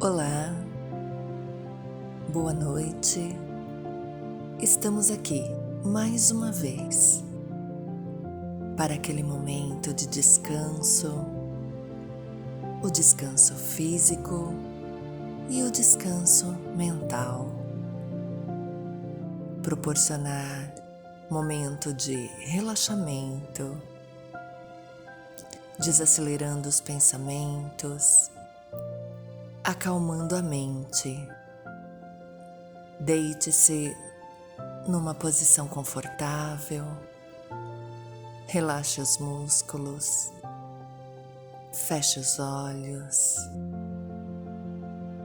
Olá, boa noite. Estamos aqui mais uma vez para aquele momento de descanso, o descanso físico e o descanso mental. Proporcionar momento de relaxamento, desacelerando os pensamentos, acalmando a mente. Deite-se numa posição confortável, relaxe os músculos, feche os olhos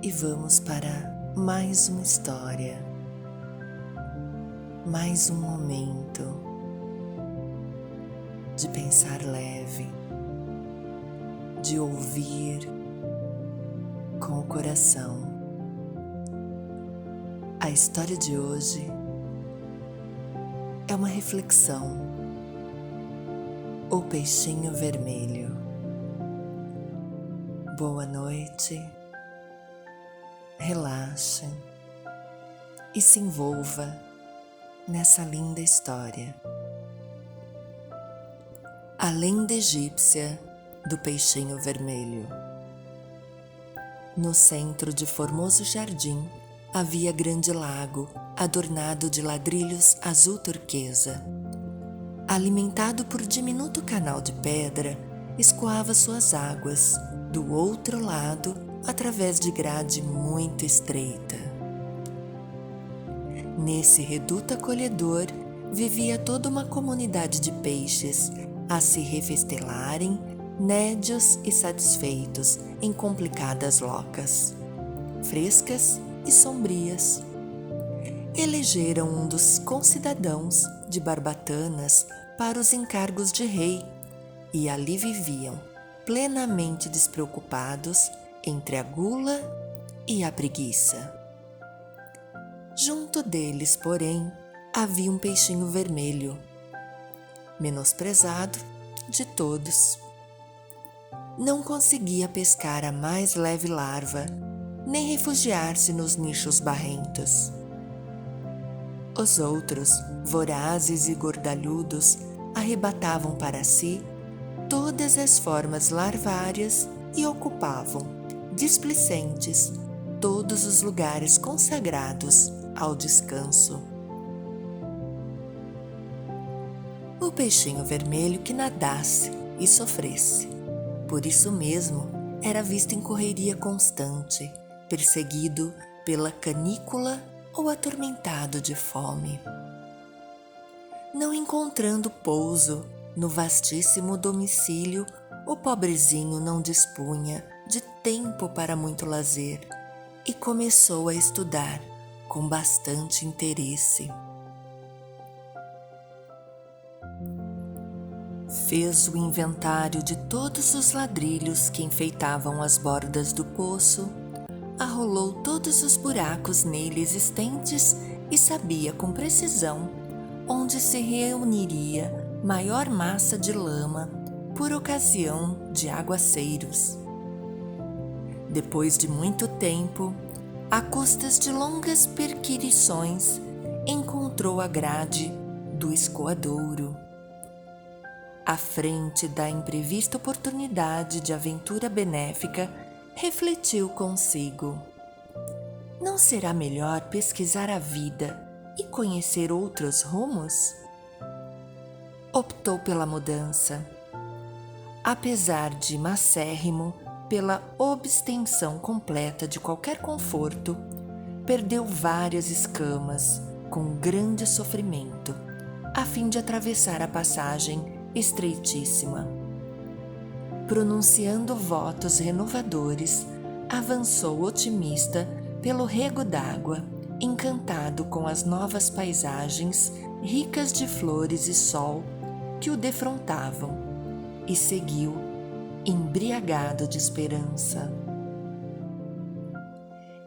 e vamos para mais uma história, mais um momento de pensar leve, de ouvir com o coração. A história de hoje é uma reflexão. O peixinho vermelho. Boa noite, relaxe e se envolva nessa linda história. A lenda egípcia do peixinho vermelho. No centro de formoso jardim havia grande lago adornado de ladrilhos azul turquesa. Alimentado por diminuto canal de pedra, escoava suas águas do outro lado através de grade muito estreita. Nesse reduto acolhedor vivia toda uma comunidade de peixes a se refestelarem, nédios e satisfeitos em complicadas locas, frescas e sombrias. Elegeram um dos concidadãos de Barbatanas para os encargos de rei e ali viviam, plenamente despreocupados entre a gula e a preguiça. Junto deles, porém, havia um peixinho vermelho, menosprezado de todos. Não conseguia pescar a mais leve larva, nem refugiar-se nos nichos barrentos. Os outros, vorazes e gordalhudos, arrebatavam para si todas as formas larvárias e ocupavam, displicentes, todos os lugares consagrados ao descanso. O peixinho vermelho que nadasse e sofresse. Por isso mesmo, era visto em correria constante, perseguido pela canícula ou atormentado de fome. Não encontrando pouso no vastíssimo domicílio, o pobrezinho não dispunha de tempo para muito lazer e começou a estudar com bastante interesse. Fez o inventário de todos os ladrilhos que enfeitavam as bordas do poço, arrolou todos os buracos nele existentes e sabia com precisão onde se reuniria maior massa de lama por ocasião de aguaceiros. Depois de muito tempo, a custas de longas perquirições, encontrou a grade do escoadouro. À frente da imprevista oportunidade de aventura benéfica, refletiu consigo: não será melhor pesquisar a vida e conhecer outros rumos? Optou pela mudança. Apesar de macérrimo pela obstenção completa de qualquer conforto, perdeu várias escamas com grande sofrimento, a fim de atravessar a passagem estreitíssima. Pronunciando votos renovadores, avançou otimista pelo rego d'água, encantado com as novas paisagens ricas de flores e sol que o defrontavam, e seguiu, embriagado de esperança.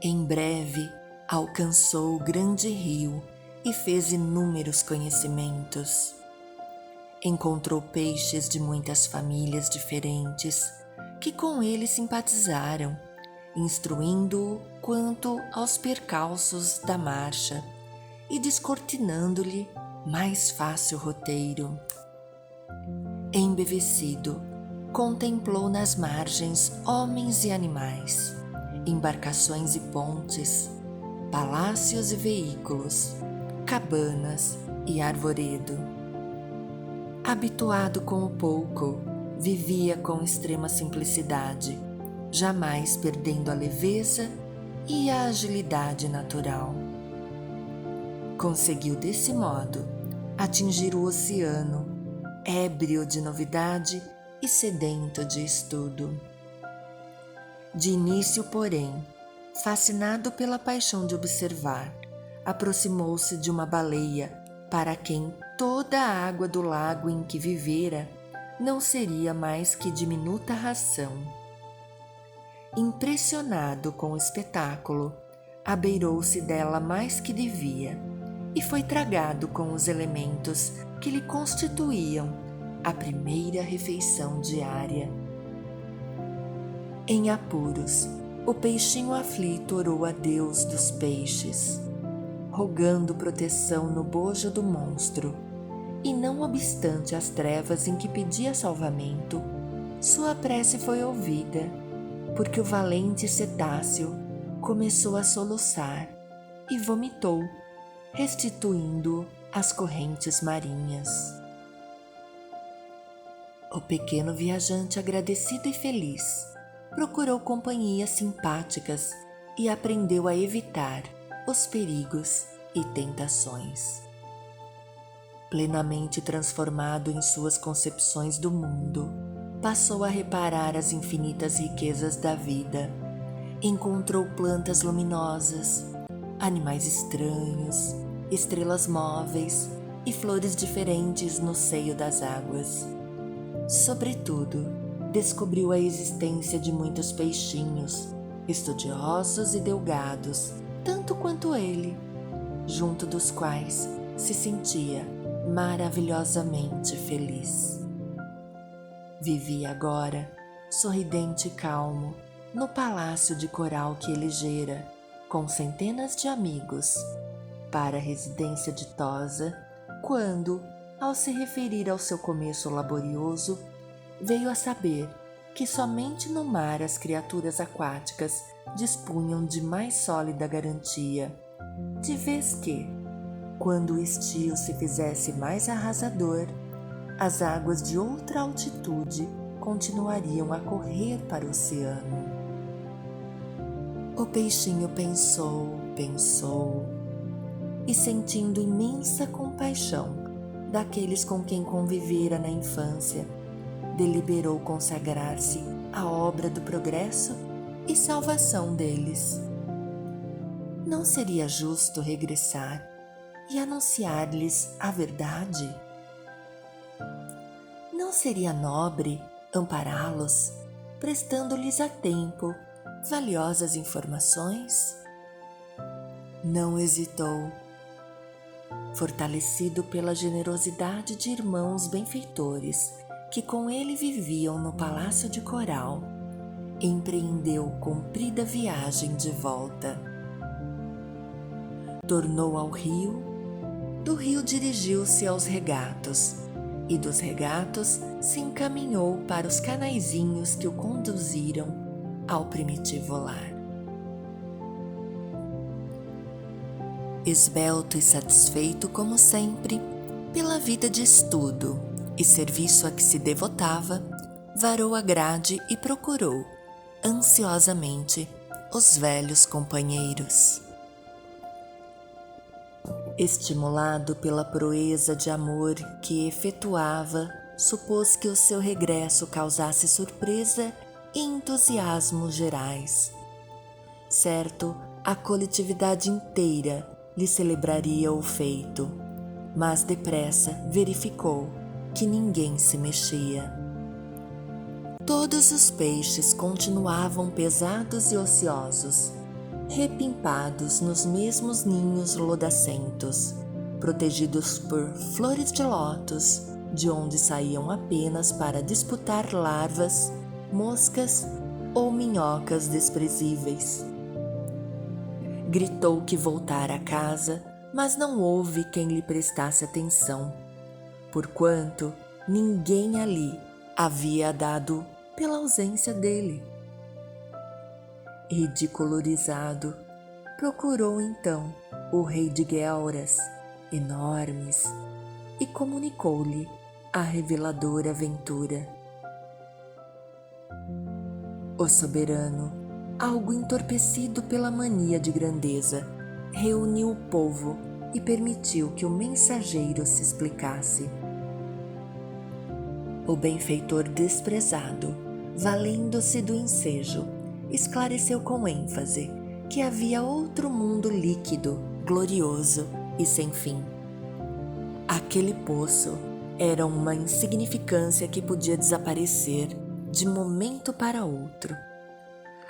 Em breve, alcançou o grande rio e fez inúmeros conhecimentos. Encontrou peixes de muitas famílias diferentes que com ele simpatizaram instruindo-o quanto aos percalços da marcha e descortinando-lhe mais fácil roteiro. Embevecido, contemplou nas margens homens e animais, embarcações e pontes, palácios e veículos, cabanas e arvoredo. Habituado com o pouco, vivia com extrema simplicidade, jamais perdendo a leveza e a agilidade natural. Conseguiu desse modo atingir o oceano, ébrio de novidade e sedento de estudo. De início, porém, fascinado pela paixão de observar, aproximou-se de uma baleia para quem toda a água do lago em que vivera não seria mais que diminuta ração. Impressionado com o espetáculo, abeirou-se dela mais que devia e foi tragado com os elementos que lhe constituíam a primeira refeição diária. Em apuros, o peixinho aflito orou a Deus dos peixes, rogando proteção no bojo do monstro, e não obstante as trevas em que pedia salvamento, sua prece foi ouvida, porque o valente cetáceo começou a soluçar e vomitou, restituindo-o às correntes marinhas. O pequeno viajante, agradecido e feliz, procurou companhias simpáticas e aprendeu a evitar os perigos e tentações. Plenamente transformado em suas concepções do mundo, passou a reparar as infinitas riquezas da vida. Encontrou plantas luminosas, animais estranhos, estrelas móveis e flores diferentes no seio das águas. Sobretudo, descobriu a existência de muitos peixinhos, estudiosos e delgados, tanto quanto ele, junto dos quais se sentia maravilhosamente feliz. Vivia agora, sorridente e calmo, no palácio de coral que elegera, com centenas de amigos, para a residência ditosa, quando, ao se referir ao seu começo laborioso, veio a saber que somente no mar as criaturas aquáticas dispunham de mais sólida garantia, de vez que, quando o estio se fizesse mais arrasador, as águas de outra altitude continuariam a correr para o oceano. O peixinho pensou, e sentindo imensa compaixão daqueles com quem convivera na infância, deliberou consagrar-se à obra do progresso e salvação deles. Não seria justo regressar e anunciar-lhes a verdade? Não seria nobre ampará-los, prestando-lhes a tempo valiosas informações? Não hesitou. Fortalecido pela generosidade de irmãos benfeitores que com ele viviam no palácio de coral, empreendeu comprida viagem de volta. Tornou ao rio, do rio dirigiu-se aos regatos, e dos regatos se encaminhou para os canaizinhos que o conduziram ao primitivo lar. Esbelto e satisfeito como sempre pela vida de estudo e serviço a que se devotava, varou a grade e procurou, ansiosamente, os velhos companheiros. Estimulado pela proeza de amor que efetuava, supôs que o seu regresso causasse surpresa e entusiasmo gerais. Certo, a coletividade inteira lhe celebraria o feito, mas depressa verificou que ninguém se mexia. Todos os peixes continuavam pesados e ociosos, repimpados nos mesmos ninhos lodacentos, protegidos por flores de lótus, de onde saíam apenas para disputar larvas, moscas ou minhocas desprezíveis. Gritou que voltara a casa, mas não houve quem lhe prestasse atenção, porquanto ninguém ali havia dado pela ausência dele. Ridicularizado, procurou então o rei de Guelras, enormes, e comunicou-lhe a reveladora aventura. O soberano, algo entorpecido pela mania de grandeza, reuniu o povo e permitiu que o mensageiro se explicasse. O benfeitor desprezado, valendo-se do ensejo, esclareceu com ênfase que havia outro mundo líquido, glorioso e sem fim. Aquele poço era uma insignificância que podia desaparecer de momento para outro.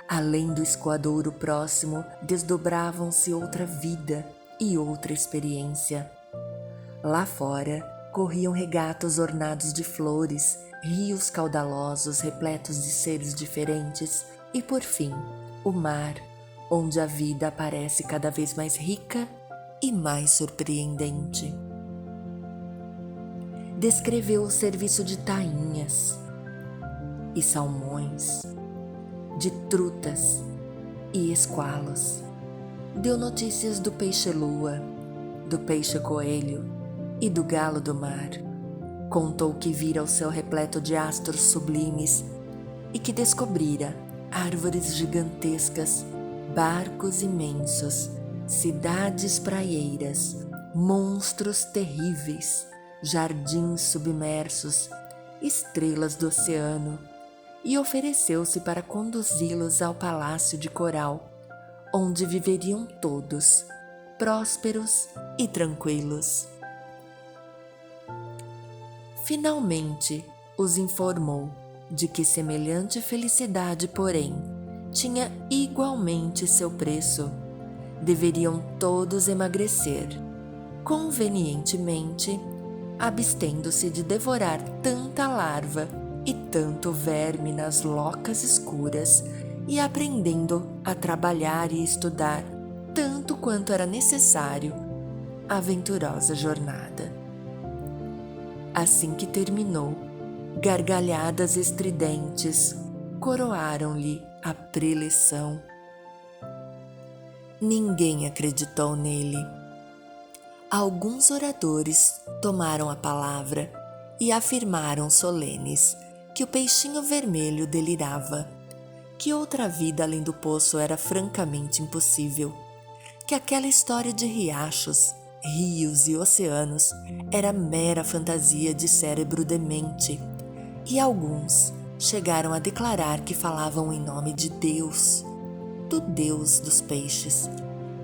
Além do escoadouro próximo, desdobravam-se outra vida e outra experiência. Lá fora, corriam regatos ornados de flores, rios caudalosos repletos de seres diferentes e, por fim, o mar, onde a vida aparece cada vez mais rica e mais surpreendente. Descreveu o serviço de tainhas e salmões, de trutas e esqualos. Deu notícias do peixe-lua, do peixe-coelho e do galo do mar. Contou que vira o céu repleto de astros sublimes e que descobrira árvores gigantescas, barcos imensos, cidades praieiras, monstros terríveis, jardins submersos, estrelas do oceano, e ofereceu-se para conduzi-los ao palácio de coral, onde viveriam todos, prósperos e tranquilos. Finalmente, os informou de que semelhante felicidade, porém, tinha igualmente seu preço. Deveriam todos emagrecer, convenientemente, abstendo-se de devorar tanta larva e tanto verme nas locas escuras e aprendendo a trabalhar e estudar tanto quanto era necessário a aventurosa jornada. Assim que terminou, gargalhadas estridentes coroaram-lhe a preleção. Ninguém acreditou nele. Alguns oradores tomaram a palavra e afirmaram solenes que o peixinho vermelho delirava, que outra vida além do poço era francamente impossível, que aquela história de riachos, rios e oceanos era mera fantasia de cérebro demente, e alguns chegaram a declarar que falavam em nome de Deus, do Deus dos peixes,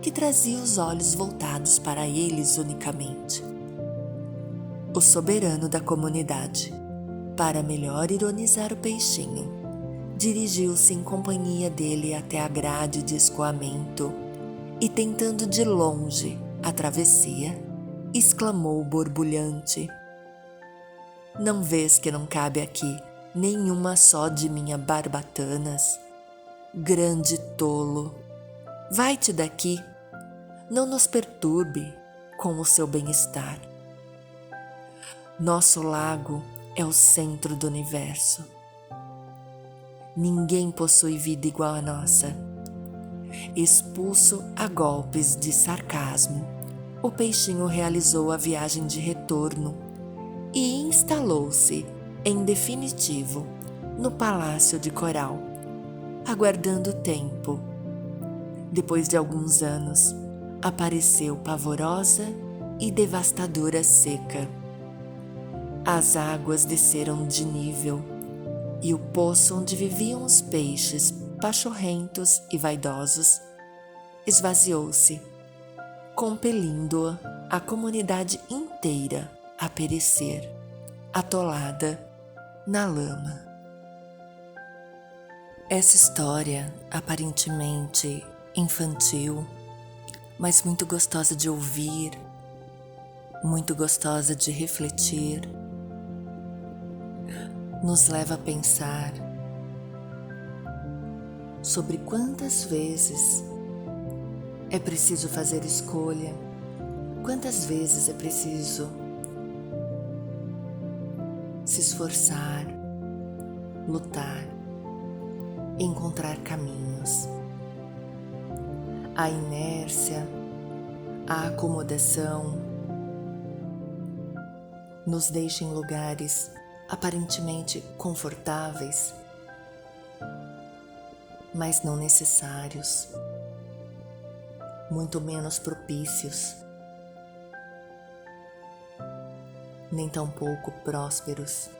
que trazia os olhos voltados para eles unicamente. O soberano da comunidade, para melhor ironizar o peixinho, dirigiu-se em companhia dele até a grade de escoamento e, tentando de longe a travessia, exclamou borbulhante: "Não vês que não cabe aqui nenhuma só de minhas barbatanas? Grande tolo, vai-te daqui, não nos perturbe com o seu bem-estar. Nosso lago é o centro do universo. Ninguém possui vida igual à nossa." Expulso a golpes de sarcasmo, o peixinho realizou a viagem de retorno e instalou-se, em definitivo, no palácio de coral, aguardando o tempo. Depois de alguns anos, apareceu pavorosa e devastadora seca. As águas desceram de nível e o poço onde viviam os peixes pachorrentos e vaidosos esvaziou-se, compelindo a comunidade inteira a perecer, atolada na lama. Essa história, aparentemente infantil, mas muito gostosa de ouvir, muito gostosa de refletir, nos leva a pensar sobre quantas vezes é preciso fazer escolha, quantas vezes é preciso se esforçar, lutar, encontrar caminhos. A inércia, a acomodação nos deixa em lugares aparentemente confortáveis, mas não necessários, muito menos propícios, nem tampouco prósperos.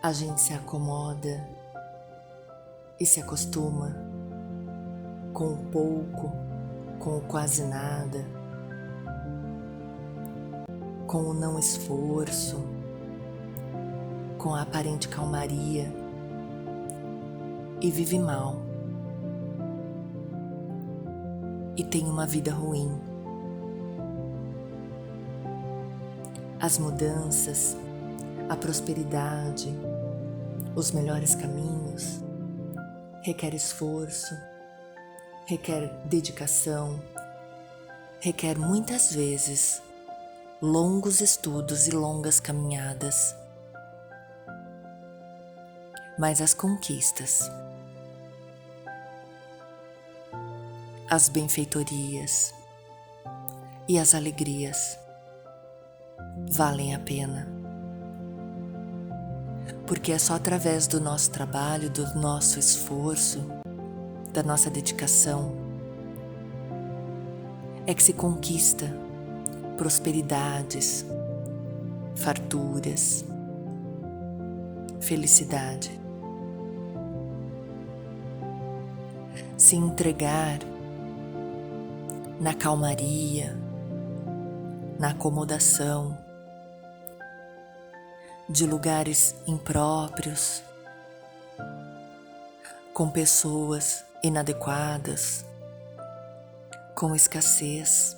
A gente se acomoda e se acostuma com o pouco, com o quase nada, com o não esforço, com a aparente calmaria e vive mal. E tem uma vida ruim. As mudanças, a prosperidade, os melhores caminhos requer esforço, requer dedicação, requer muitas vezes longos estudos e longas caminhadas. Mas as conquistas, as benfeitorias e as alegrias valem a pena. Porque é só através do nosso trabalho, do nosso esforço, da nossa dedicação, é que se conquista prosperidades, farturas, felicidade. Se entregar na calmaria, na acomodação, de lugares impróprios, com pessoas inadequadas, com escassez,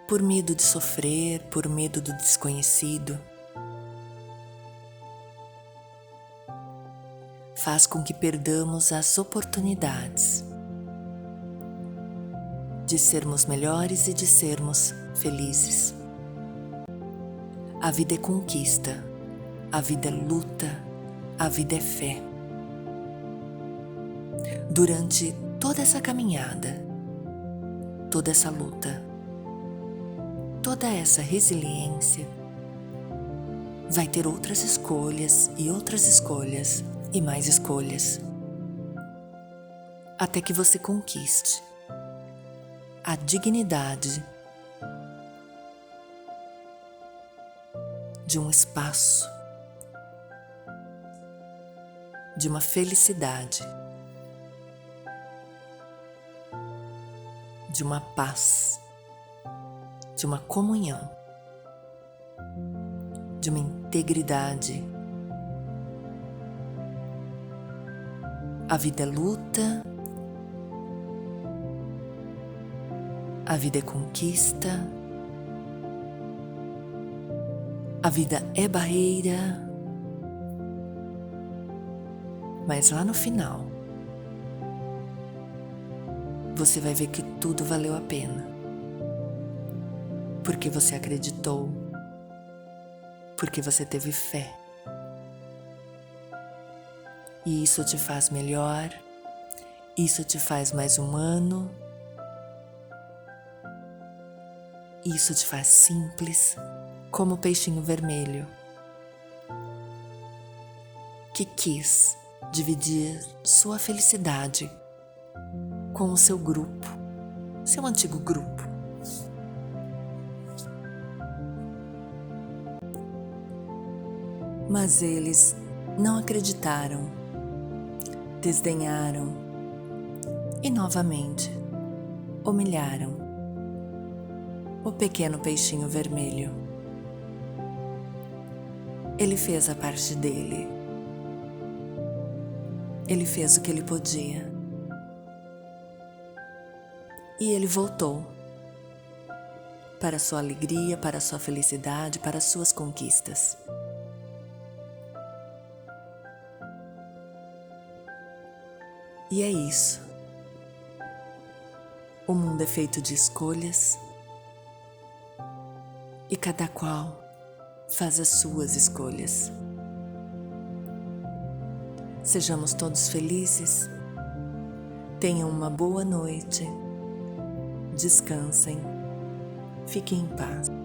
por medo de sofrer, por medo do desconhecido, faz com que perdamos as oportunidades de sermos melhores e de sermos felizes. A vida é conquista, a vida é luta, a vida é fé. Durante toda essa caminhada, toda essa luta, toda essa resiliência, vai ter outras escolhas e mais escolhas, até que você conquiste a dignidade de um espaço, de uma felicidade, de uma paz, de uma comunhão, de uma integridade. A vida é luta, a vida é conquista, a vida é barreira, mas lá no final você vai ver que tudo valeu a pena, porque você acreditou, porque você teve fé. E isso te faz melhor, isso te faz mais humano, isso te faz simples, como o peixinho vermelho, que quis dividir sua felicidade com o seu grupo, seu antigo grupo. Mas eles não acreditaram, desdenharam e novamente humilharam o pequeno peixinho vermelho. Ele fez a parte dele. Ele fez o que ele podia. E ele voltou para a sua alegria, para a sua felicidade, para as suas conquistas. E é isso. O mundo é feito de escolhas e cada qual faz as suas escolhas. Sejamos todos felizes. Tenham uma boa noite. Descansem. Fiquem em paz.